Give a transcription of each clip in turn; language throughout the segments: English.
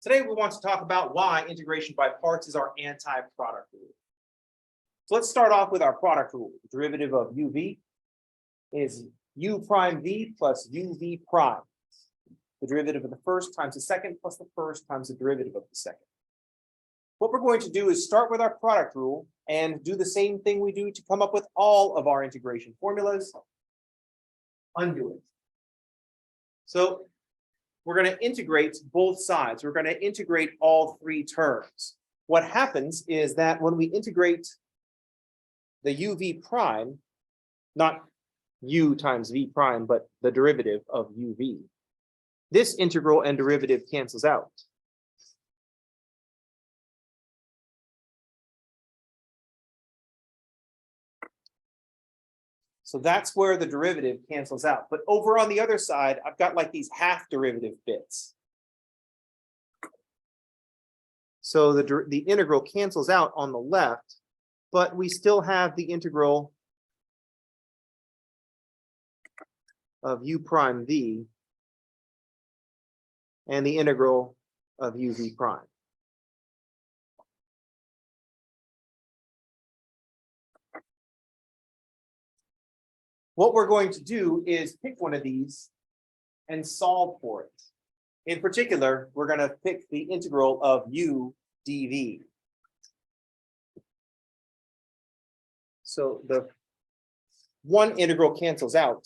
Today we want to talk about why integration by parts is our anti-product rule. So let's start off with our product rule. The derivative of uv is u prime v plus uv prime. The derivative of the first times the second plus the first times the derivative of the second. What we're going to do is start with our product rule and do the same thing we do to come up with all of our integration formulas. Undo it. So we're going to integrate both sides. We're going to integrate all three terms. What happens is that when we integrate the uv prime, not u times v prime, but the derivative of uv, this integral and derivative cancels out. So that's where the derivative cancels out. But over on the other side, I've got like these half derivative bits. So the integral cancels out on the left, but we still have the integral of u prime v and the integral of uv prime. What we're going to do is pick one of these and solve for it. In particular, we're going to pick the integral of u dv. So the one integral cancels out,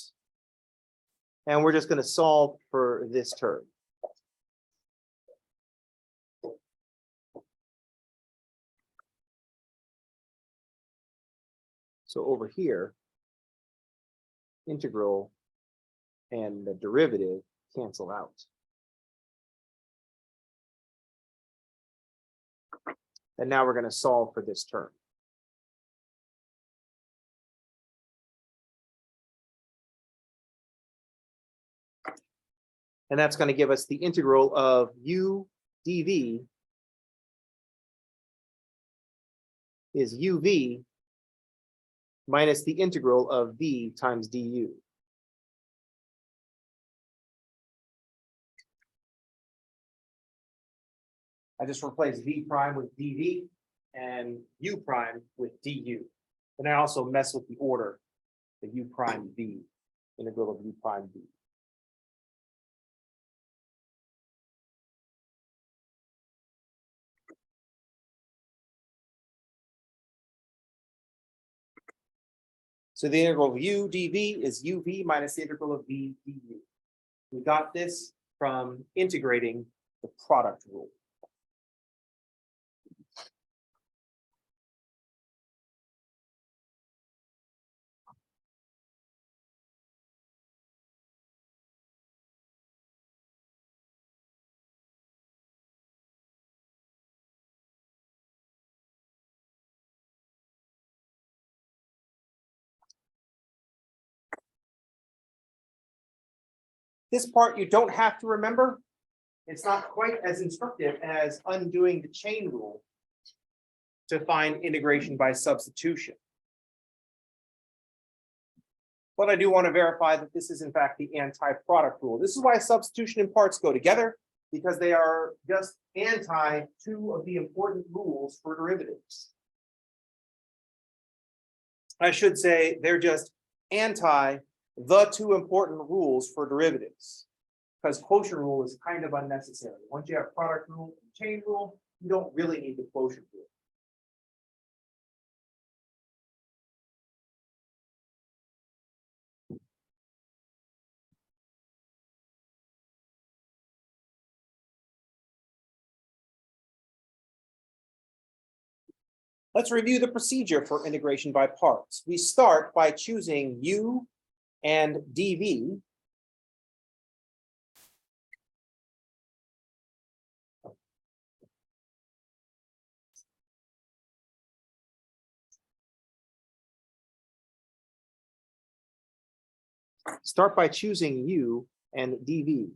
and we're just going to solve for this term. So over here, integral and the derivative cancel out. And now we're going to solve for this term. And that's going to give us the integral of u dv is uv minus the integral of v times du. I just replaced v prime with dv and u prime with du. And I also mess with the order, the u prime v, integral of u prime v. So the integral of u dv is uv minus the integral of v du. We got this from integrating the product rule. This part you don't have to remember. It's not quite as instructive as undoing the chain rule to find integration by substitution. But I do want to verify that this is in fact the anti-product rule. This is why substitution and parts go together, because they are just anti two of the important rules for derivatives. I should say they're just anti the two important rules for derivatives, because quotient rule is kind of unnecessary. Once you have product rule and chain rule, you don't really need the quotient rule. Let's review the procedure for integration by parts. We start by choosing u and dv. Start by choosing u and dv.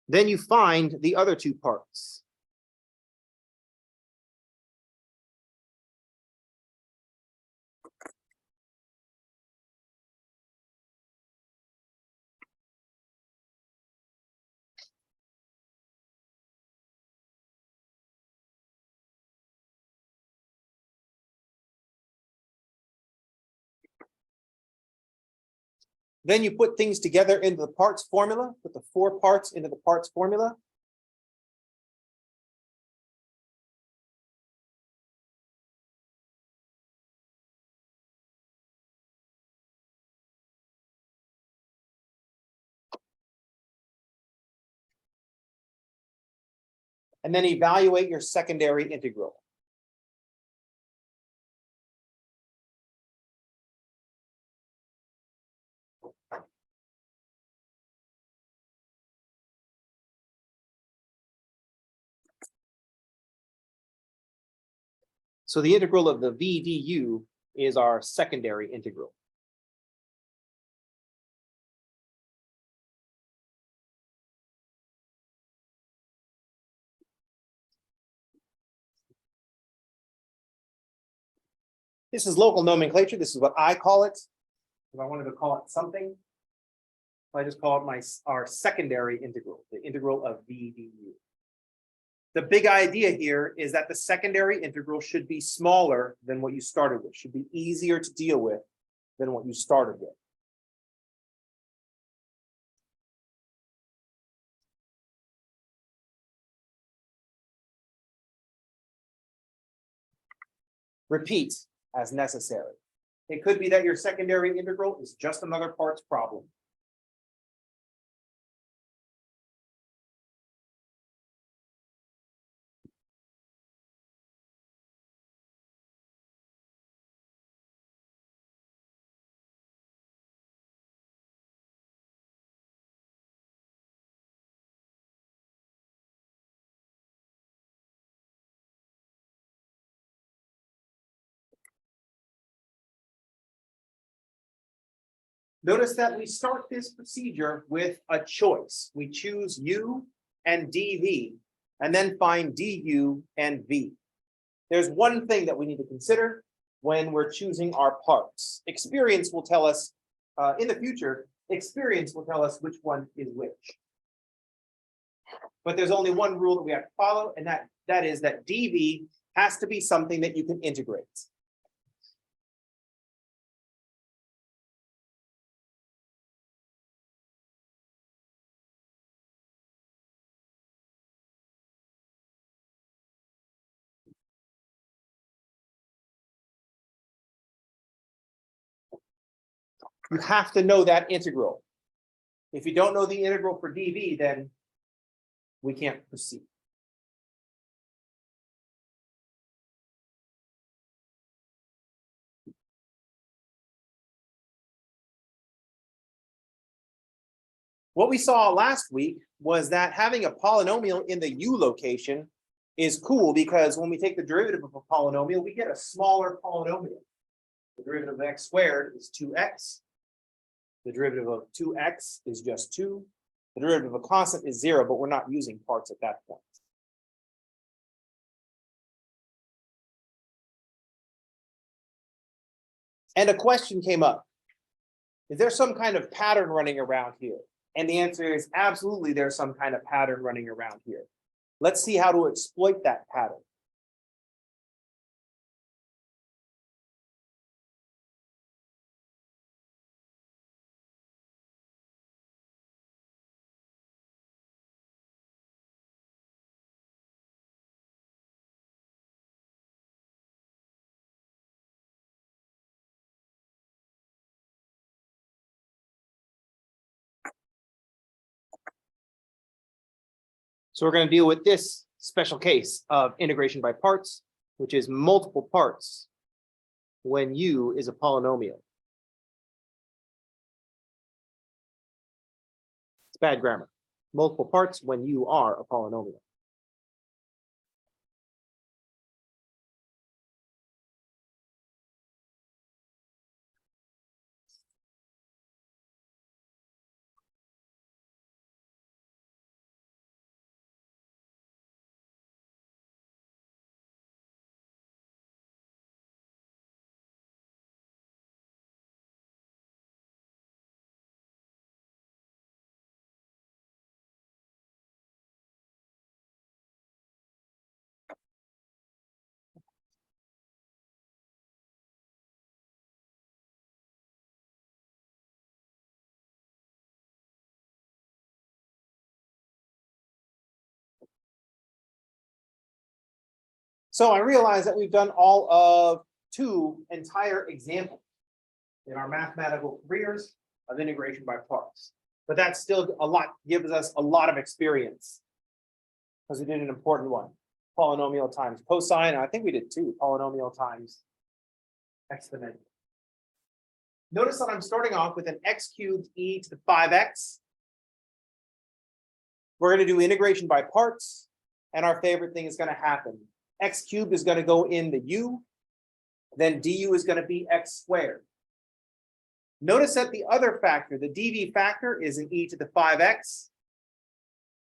Then you find the other two parts. Then you put things together into the parts formula, put the 4 parts into the parts formula. And then evaluate your secondary integral. So the integral of the v du is our secondary integral. This is local nomenclature. This is what I call it. If I wanted to call it something, I just call it our secondary integral, the integral of v du. The big idea here is that the secondary integral should be smaller than what you started with, should be easier to deal with than what you started with. Repeat as necessary. It could be that your secondary integral is just another parts problem. Notice that we start this procedure with a choice. We choose u and dv, and then find du and v. There's one thing that we need to consider when we're choosing our parts. Experience will tell us, in the future, experience will tell us which one is which. But there's only one rule that we have to follow, and that is that dv has to be something that you can integrate. You have to know that integral. If you don't know the integral for dv, then we can't proceed. What we saw last week was that having a polynomial in the u location is cool because when we take the derivative of a polynomial, we get a smaller polynomial. The derivative of x squared is 2x. The derivative of 2x is just 2. The derivative of a constant is 0, but we're not using parts at that point. And a question came up. Is there some kind of pattern running around here? And the answer is absolutely there's some kind of pattern running around here. Let's see how to exploit that pattern. So we're going to deal with this special case of integration by parts, which is multiple parts when u is a polynomial. It's bad grammar. Multiple parts when you are a polynomial. So I realize that we've done all of 2 entire examples in our mathematical careers of integration by parts. But that's still a lot, gives us a lot of experience because we did an important one. Polynomial times cosine. I think we did 2, polynomial times exponential. Notice that I'm starting off with an x cubed e to the 5x. We're going to do integration by parts, and our favorite thing is going to happen. X cubed is going to go in the u, then du is going to be x squared. Notice that the other factor, the dv factor, is an e to the 5x.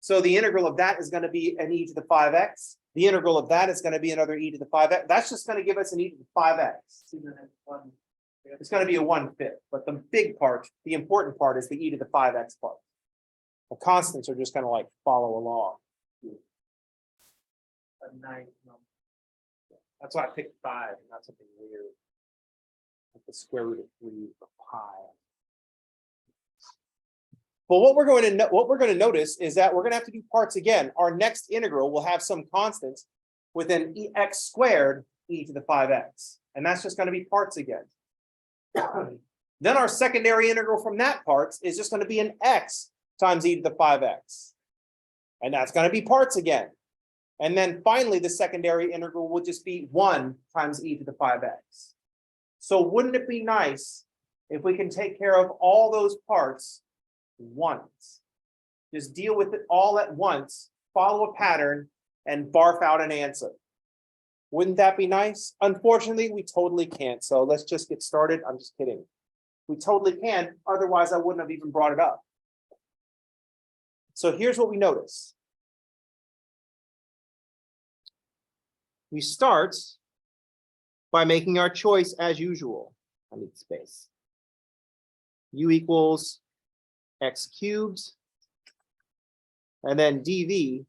So the integral of that is going to be an e to the 5x. The integral of that is going to be another e to the 5x. That's just going to give us an e to the 5x. It's going to be a 1/5. But the big part, the important part, is the e to the 5x part. The constants are just going to like follow along. That's why I picked 5, not something weird. Like the square root of 3 for pi. But what we're going to notice is that we're going to have to do parts again. Our next integral will have some constants with an x squared e to the 5x. And that's just going to be parts again. Then our secondary integral from that part is just going to be an x times e to the 5x. And that's going to be parts again. And then finally, the secondary integral will just be 1 times e to the 5x. So wouldn't it be nice if we can take care of all those parts once? Just deal with it all at once, follow a pattern, and barf out an answer. Wouldn't that be nice? Unfortunately, we totally can't. So let's just get started. I'm just kidding. We totally can. Otherwise, I wouldn't have even brought it up. So here's what we notice. We start by making our choice as usual. I need space. U equals x cubed, and then dv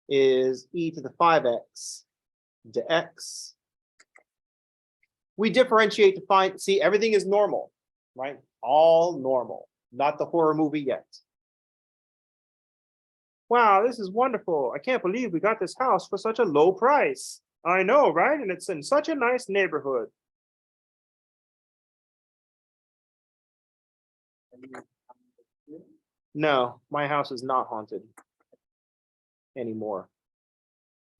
is e to the 5x dx. We differentiate to find, see, everything is normal, right? All normal, not the horror movie yet. Wow, this is wonderful. I can't believe we got this house for such a low price. I know, right? And it's in such a nice neighborhood. No, my house is not haunted anymore.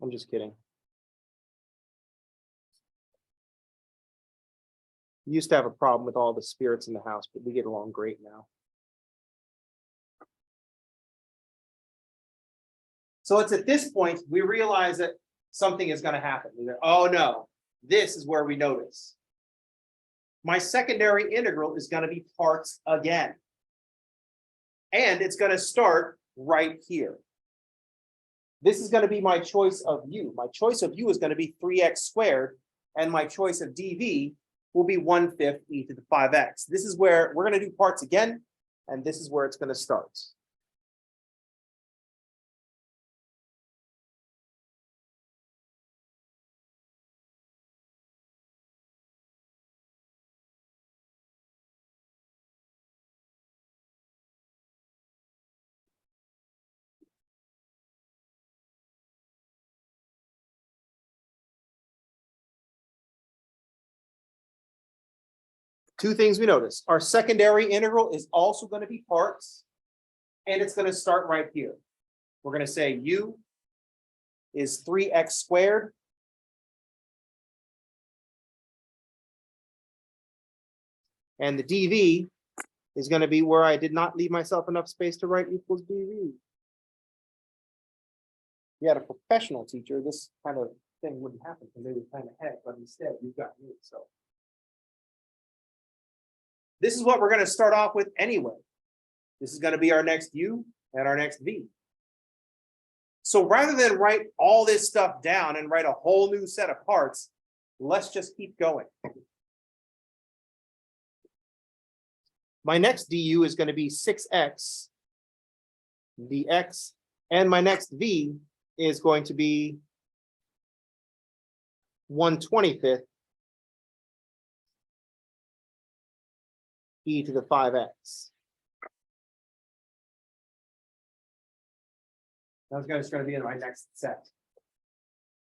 I'm just kidding. We used to have a problem with all the spirits in the house, but we get along great now. So it's at this point we realize that something is going to happen. Oh no, this is where we notice. My secondary integral is going to be parts again. And it's going to start right here. This is going to be my choice of u. My choice of u is going to be 3x squared, and my choice of dv will be 1/5 e to the 5x. This is where we're going to do parts again, and this is where it's going to start. Two things we notice. Our secondary integral is also going to be parts, and it's going to start right here. We're going to say u is 3x squared and the dv is going to be where I did not leave myself enough space to write equals dv. If you had a professional teacher, this kind of thing wouldn't happen because they would plan ahead, but instead you've got me. So this is what we're going to start off with anyway. This is going to be our next u and our next v. So rather than write all this stuff down and write a whole new set of parts, let's just keep going. My next du is going to be 6x dx, and my next v is going to be 1/25 e to the 5x. That's going to be in my next set.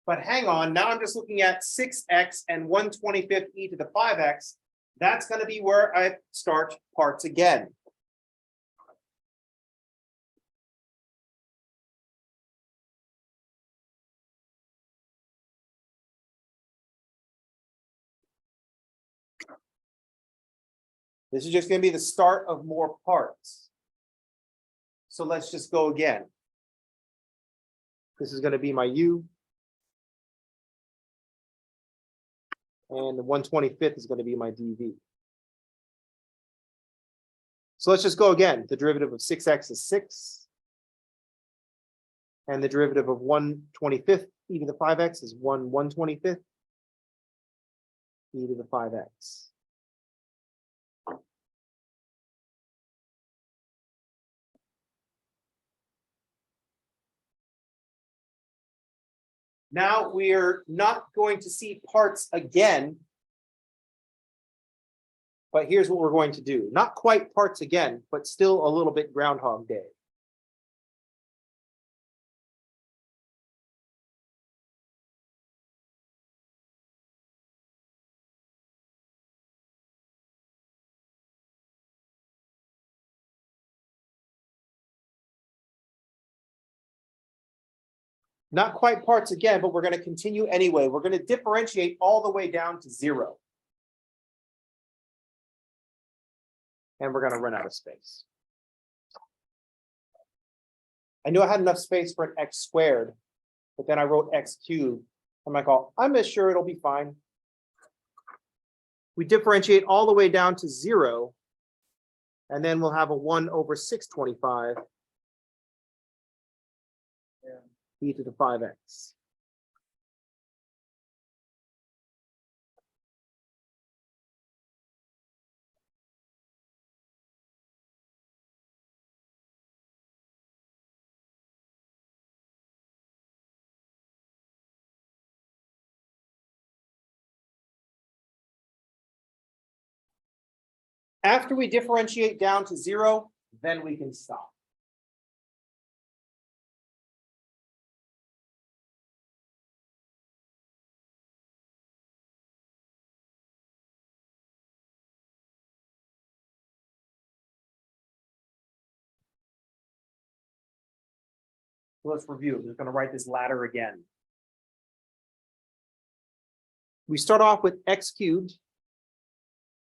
But hang on, now I'm just looking at 6x and 1/25 e to the 5x. That's going to be where I start parts again. This is just going to be the start of more parts. So let's just go again. This is going to be my u. And the 1/25 is going to be my dv. So let's just go again. The derivative of 6x is 6. And the derivative of 1/25 e to the 5x is 1/125 e to the 5x. Now we are not going to see parts again, but here's what we're going to do. Not quite parts again, but still a little bit Groundhog Day. Not quite parts again, but we're going to continue anyway. We're going to differentiate all the way down to 0. And we're going to run out of space. I knew I had enough space for an x squared, but then I wrote x cubed. I'm like, oh, I'm sure it'll be fine. We differentiate all the way down to 0, and then we'll have a 1/625 e to the 5x. After we differentiate down to 0, then we can stop. Let's review. We're going to write this ladder again. We start off with x cubed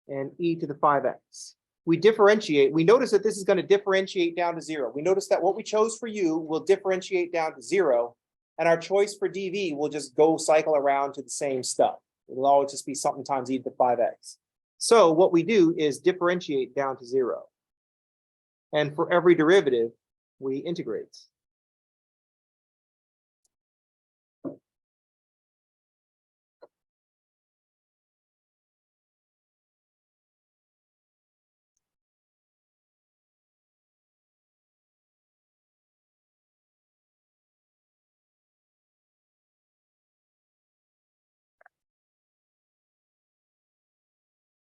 and e to the 5x. We differentiate. We notice that this is going to differentiate down to 0. We notice that what we chose for u will differentiate down to 0, and our choice for dv will just go cycle around to the same stuff. It'll always just be something times e to the 5x. So what we do is differentiate down to 0. And for every derivative, we integrate.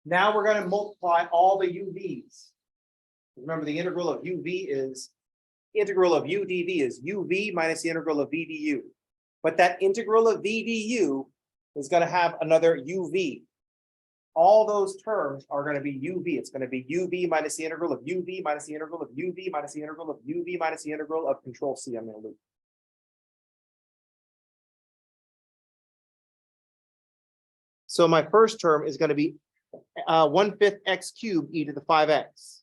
Now we're going to multiply all the UVs. Remember, the integral of UV is integral of u dv is uv minus the integral of v du. But that integral of v du is going to have another uv. All those terms are going to be uv. It's going to be uv minus the integral of uv minus the integral of uv minus the integral of uv minus the integral of control C. I'm going to loop. So my first term is going to be 1/5 x cubed e to the 5x.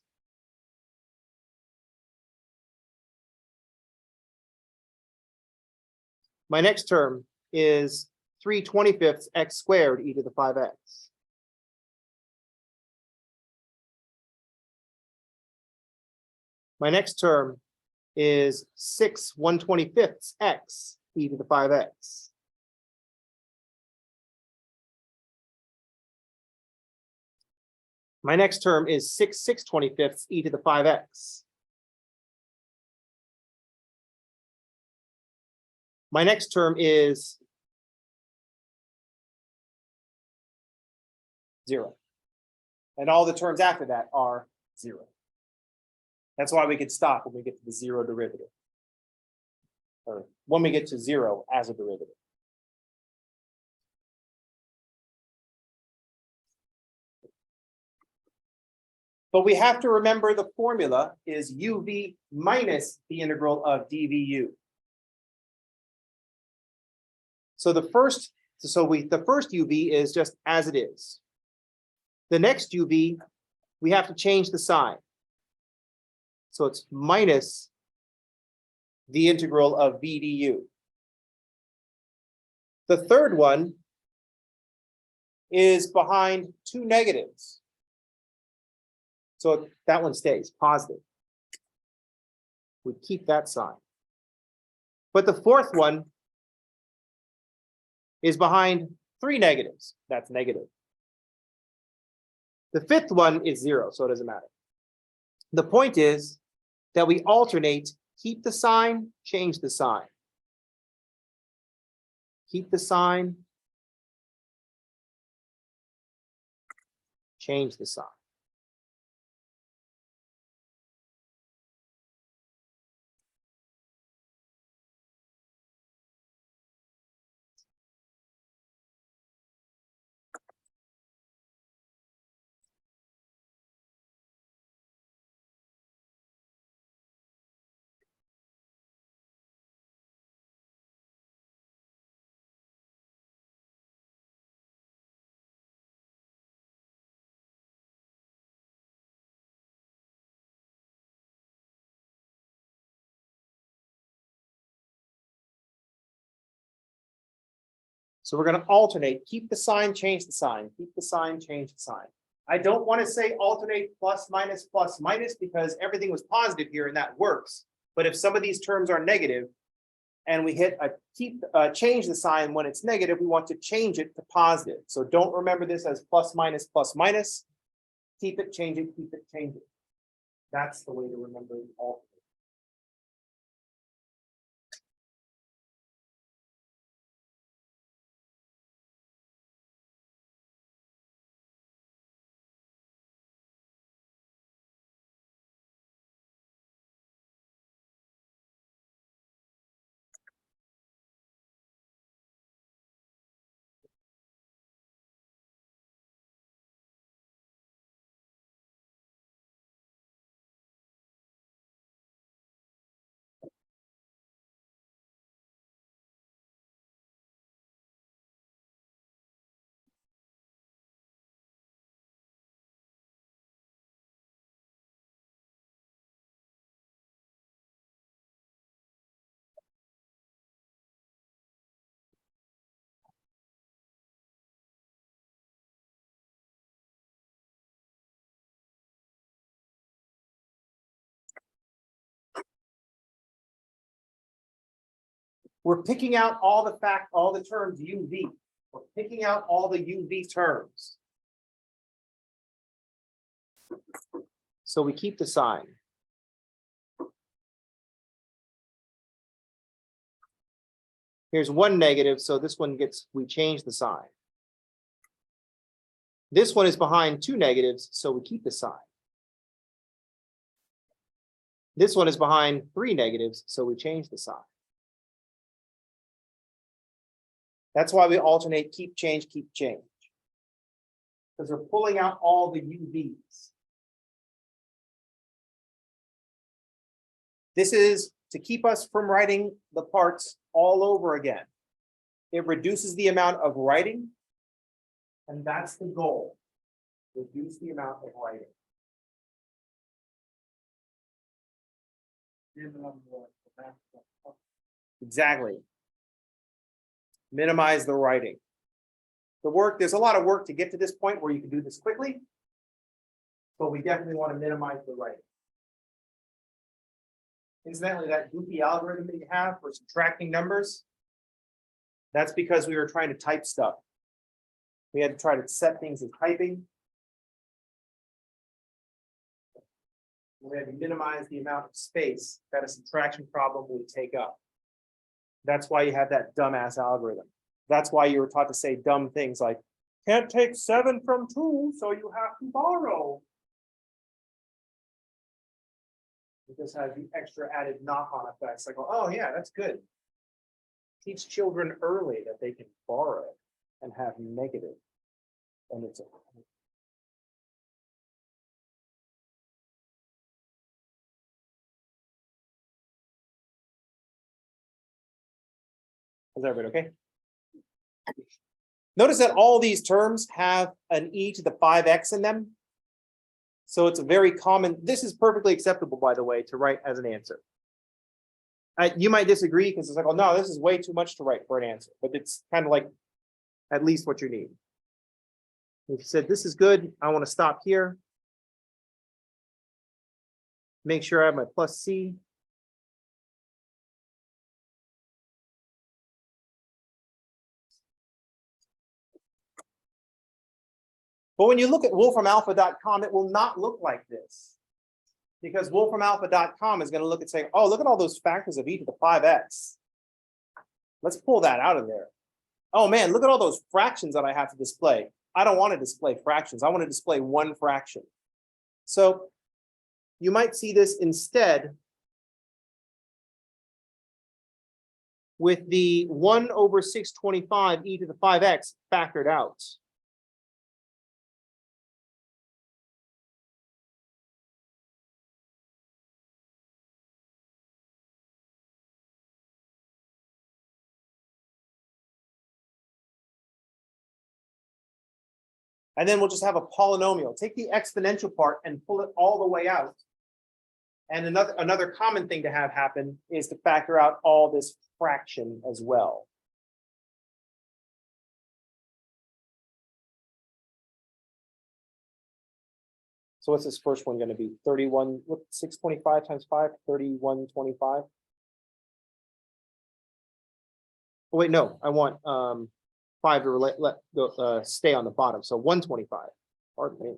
My next term is 3/25 x squared e to the 5x. My next term is 6/125 x e to the 5x. My next term is 6/625 e to the 5x. My next term is 0. And all the terms after that are 0. That's why we could stop when we get to the 0 derivative. Or when we get to 0 as a derivative. But we have to remember the formula is uv minus the integral of dvu. So the first uv is just as it is. The next uv, we have to change the sign. So it's minus the integral of v du. The third one is behind two negatives. So that one stays positive. We keep that sign. But the fourth one is behind three negatives. That's negative. The fifth one is 0, so it doesn't matter. The point is that we alternate, keep the sign, change the sign. Keep the sign, change the sign. So we're going to alternate, keep the sign, change the sign, keep the sign, change the sign. I don't want to say alternate plus, minus, because everything was positive here and that works. But if some of these terms are negative and we hit a change the sign when it's negative, we want to change it to positive. So don't remember this as plus, minus, keep it, change it, keep it, change it. That's the way to remember the alternate. We're picking out all the terms UV. We're picking out all the UV terms. So we keep the sign. Here's one negative, so this one we change the sign. This one is behind two negatives, so we keep the sign. This one is behind three negatives, so we change the sign. That's why we alternate keep, change, because we're pulling out all the UVs. This is to keep us from writing the parts all over again. It reduces the amount of writing, and that's the goal. Reduce the amount of writing. Exactly. Minimize the writing. There's a lot of work to get to this point where you can do this quickly, but we definitely want to minimize the writing. Incidentally, that goofy algorithm that you have for subtracting numbers, that's because we were trying to type stuff. We had to try to set things as typing. We had to minimize the amount of space that a subtraction problem would take up. That's why you have that dumbass algorithm. That's why you were taught to say dumb things like, can't take 7 from 2, so you have to borrow. It just has the extra added knock-on effects. Like, oh yeah, that's good. Teach children early that they can borrow and have negative. And it's Is everybody okay? Notice that all these terms have an e to the 5x in them. So it's a very common, this is perfectly acceptable, by the way, to write as an answer. You might disagree because it's like, oh no, this is way too much to write for an answer, but it's kind of like at least what you need. If you said this is good, I want to stop here. Make sure I have my plus C. But when you look at wolframalpha.com, it will not look like this. Because wolframalpha.com is going to look and say, oh, look at all those factors of e to the 5x. Let's pull that out of there. Oh man, look at all those fractions that I have to display. I don't want to display fractions. I want to display one fraction. So you might see this instead with the 1 over 625 e to the 5x factored out. And then we'll just have a polynomial. Take the exponential part and pull it all the way out. And another common thing to have happen is to factor out all this fraction as well. So what's this first one going to be? 31, what, 625 times 5, 3125. Oh, wait, no, I want 5 to stay on the bottom. So 125. Pardon me.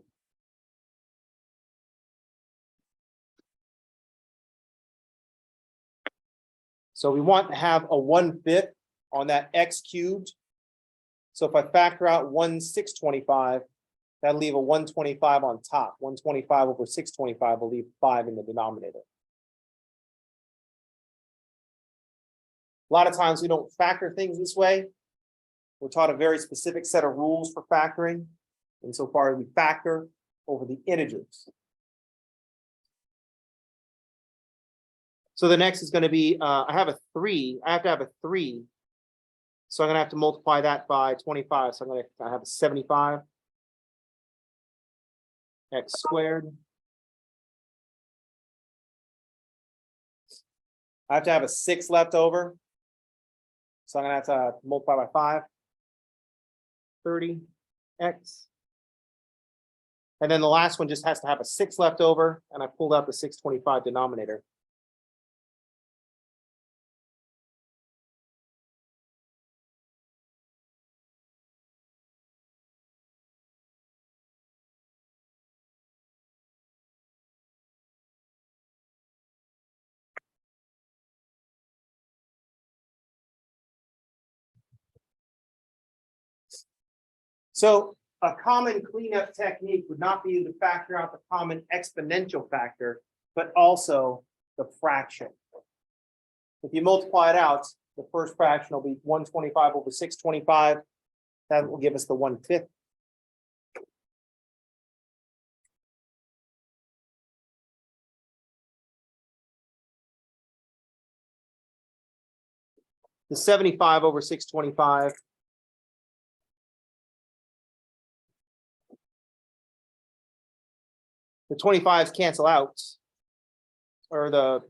So we want to have a 1/5 on that x cubed. So if I factor out 1/625, that'll leave a 125 on top. 125 over 625 will leave 5 in the denominator. A lot of times we don't factor things this way. We're taught a very specific set of rules for factoring. Insofar as we factor over the integers. So the next is going to be, I have a 3. I have to have a 3. So I'm going to have to multiply that by 25. So I'm going to have a 75 x squared. I have to have a 6 left over. So I'm going to have to multiply by 5. 30x. And then the last one just has to have a 6 left over. And I pulled out the 625 denominator. So a common cleanup technique would not be to factor out the common exponential factor, but also the fraction. If you multiply it out, the first fraction will be 125 over 625. That will give us the 1/5. The 75 over 625. The 25s cancel out, or the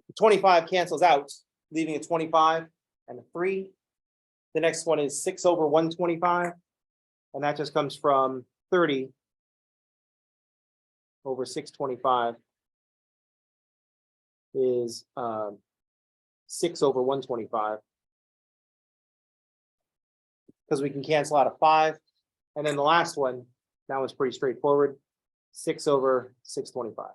the 25 cancels out, leaving a 25 and a 3. The next one is 6 over 125, and that just comes from 30 over 625 is 6 over 125. Because we can cancel out a 5. And then the last one, that one's pretty straightforward. 6 over 625.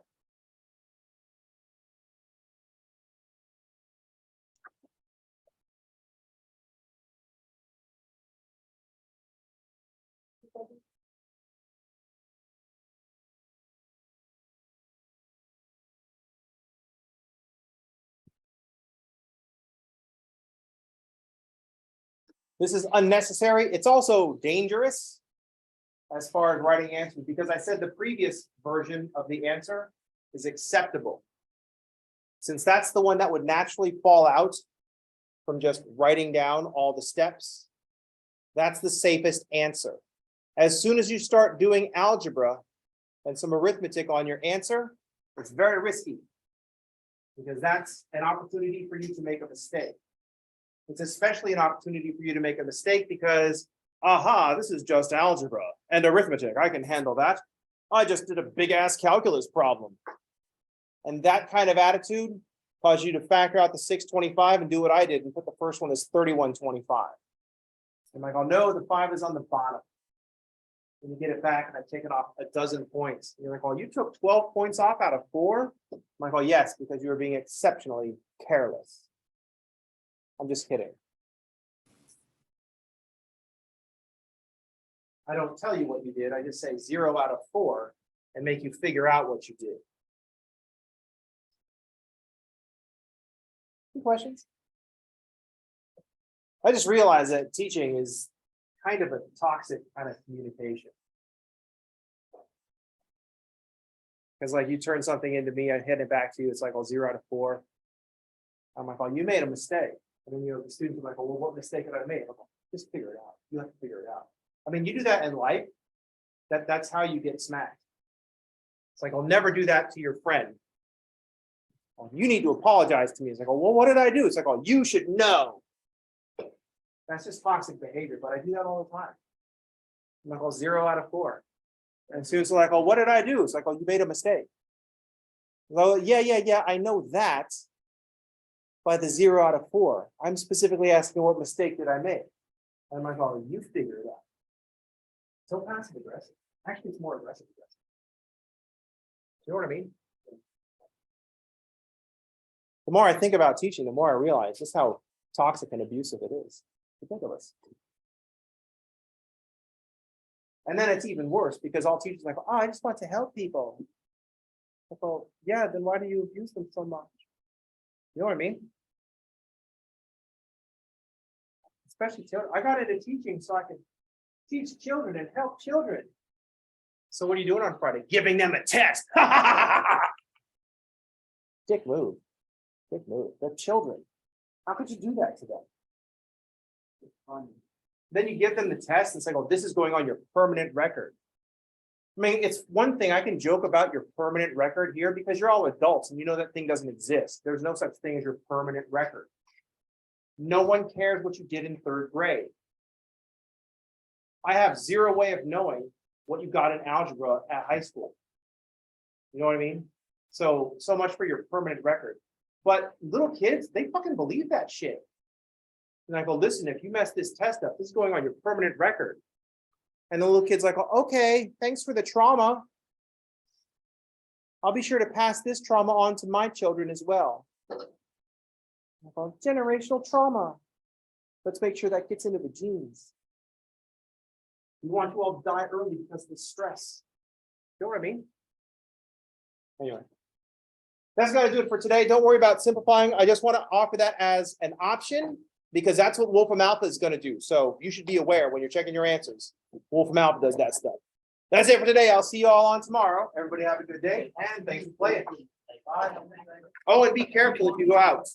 This is unnecessary. It's also dangerous as far as writing answers, because I said the previous version of the answer is acceptable. Since that's the one that would naturally fall out from just writing down all the steps, that's the safest answer. As soon as you start doing algebra and some arithmetic on your answer, it's very risky, because that's an opportunity for you to make a mistake. It's especially an opportunity for you to make a mistake because, aha, this is just algebra and arithmetic. I can handle that. I just did a big ass calculus problem. And that kind of attitude caused you to factor out the 625 and do what I did and put the first one as 3125. I'm like, oh no, the 5 is on the bottom. And you get it back and I've taken off a dozen points. And you're like, oh, you took 12 points off out of 4? I'm like, oh yes, because you were being exceptionally careless. I'm just kidding. I don't tell you what you did. I just say 0 out of 4 and make you figure out what you did. Any questions? I just realized that teaching is kind of a toxic kind of communication. Because like you turn something into me, I hand it back to you. It's like, oh, 0 out of 4. I'm like, oh, you made a mistake. And then the students are like, oh, well, what mistake did I make? I'm like, just figure it out. You have to figure it out. I mean, you do that in life. That's how you get smacked. It's like, I'll never do that to your friend. Well, you need to apologize to me. It's like, oh, well, what did I do? It's like, oh, you should know. That's just toxic behavior, but I do that all the time. I'm like, oh, 0 out of 4. And students are like, oh, what did I do? It's like, oh, you made a mistake. Well, yeah, I know that by the 0 out of 4. I'm specifically asking what mistake did I make? And I'm like, oh, you figure it out. So passive aggressive. Actually, it's more aggressive aggressive. You know what I mean? The more I think about teaching, the more I realize just how toxic and abusive it is. Ridiculous. And then it's even worse because all teachers are like, oh, I just want to help people. I go, yeah, then why do you abuse them so much? You know what I mean? Especially children. I got into teaching so I could teach children and help children. So what are you doing on Friday? Giving them a test. Dick move. Dick move. They're children. How could you do that to them? It's fun. Then you give them the test and say, oh, this is going on your permanent record. I mean, it's one thing I can joke about your permanent record here because you're all adults and you know that thing doesn't exist. There's no such thing as your permanent record. No one cares what you did in 3rd grade. I have 0 way of knowing what you got in algebra at high school. You know what I mean? So much for your permanent record. But little kids, they fucking believe that shit. And I go, listen, if you mess this test up, this is going on your permanent record. And the little kid's like, oh, okay, thanks for the trauma. I'll be sure to pass this trauma on to my children as well. I go, generational trauma. Let's make sure that gets into the genes. You want to all die early because of the stress. You know what I mean? Anyway, that's got to do it for today. Don't worry about simplifying. I just want to offer that as an option because that's what Wolfram Alpha is going to do. So you should be aware when you're checking your answers. Wolfram Alpha does that stuff. That's it for today. I'll see you all on tomorrow. Everybody have a good day and thanks for playing. Bye. Oh, and be careful if you go out.